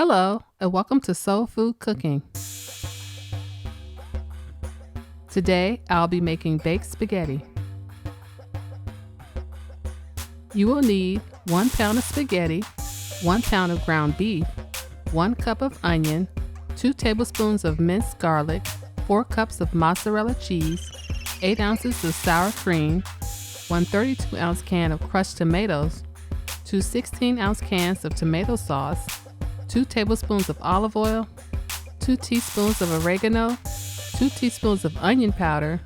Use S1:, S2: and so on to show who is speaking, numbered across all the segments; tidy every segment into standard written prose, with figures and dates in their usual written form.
S1: Hello, and welcome to Soul Food Cooking. Today, I'll be making baked spaghetti. You will need 1 pound of spaghetti, 1 pound of ground beef, 1 cup of onion, 2 tablespoons of minced garlic, 4 cups of mozzarella cheese, 8 ounces of sour cream, 1 32-ounce can of crushed tomatoes, 2 16-ounce cans of tomato sauce, 2 tablespoons of olive oil, 2 teaspoons of oregano, 2 teaspoons of onion powder,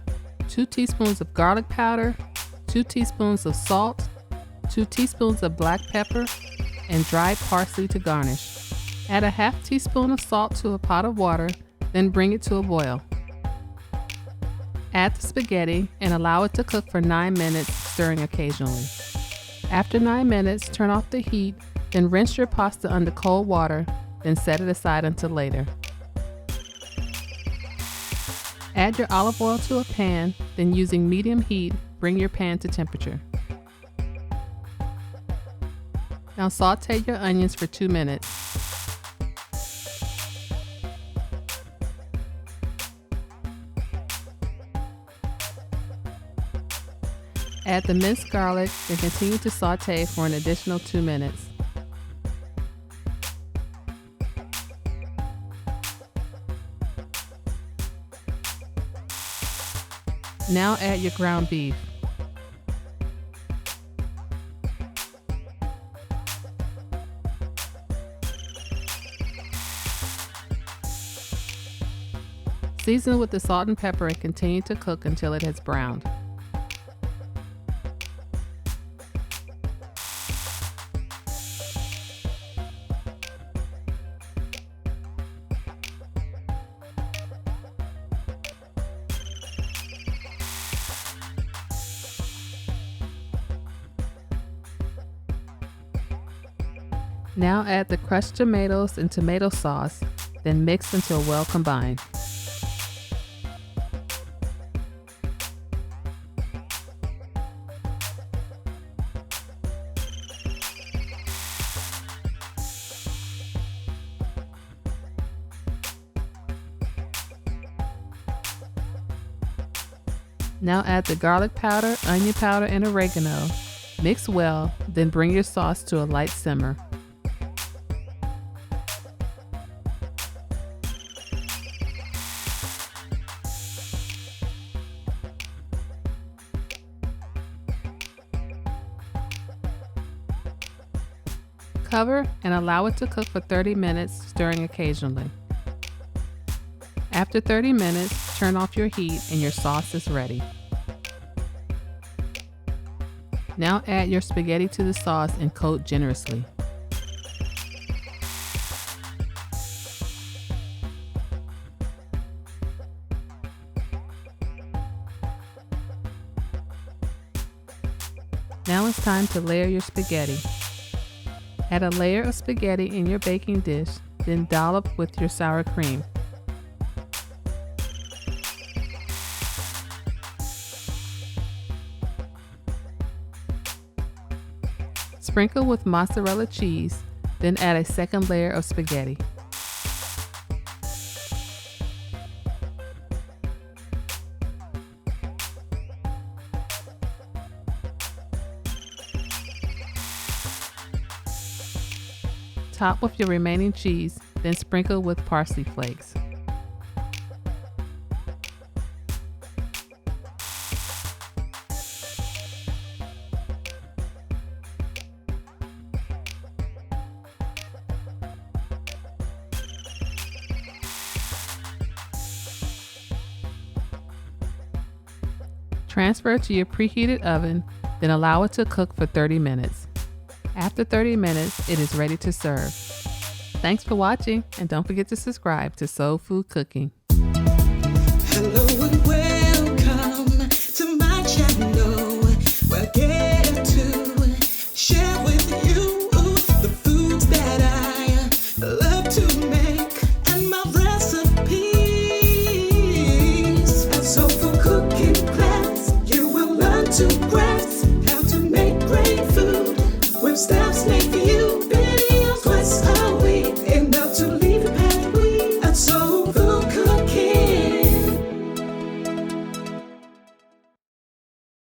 S1: 2 teaspoons of garlic powder, 2 teaspoons of salt, 2 teaspoons of black pepper, and dried parsley to garnish. Add a half teaspoon of salt to a pot of water, then bring it to a boil. Add the spaghetti and allow it to cook for 9 minutes, stirring occasionally. After 9 minutes, turn off the heat, then rinse your pasta under cold water, then set it aside until later. Add your olive oil to a pan, then using medium heat, bring your pan to temperature. Now saute your onions for 2 minutes. Add the minced garlic and continue to saute for an additional 2 minutes. Now add your ground beef. Season with the salt and pepper and continue to cook until it has browned. Now add the crushed tomatoes and tomato sauce, then mix until well combined. Now add the garlic powder, onion powder, and oregano. Mix well, then bring your sauce to a light simmer. Cover and allow it to cook for 30 minutes, stirring occasionally. After 30 minutes, turn off your heat and your sauce is ready. Now add your spaghetti to the sauce and coat generously. Now it's time to layer your spaghetti. Add a layer of spaghetti in your baking dish, then dollop with your sour cream. Sprinkle with mozzarella cheese, then add a second layer of spaghetti. Top with your remaining cheese, then sprinkle with parsley flakes. Transfer to your preheated oven, then allow it to cook for 30 minutes. After 30 minutes, it is ready to serve. Thanks for watching, and don't forget to subscribe to Soul Food Cooking.
S2: Hello.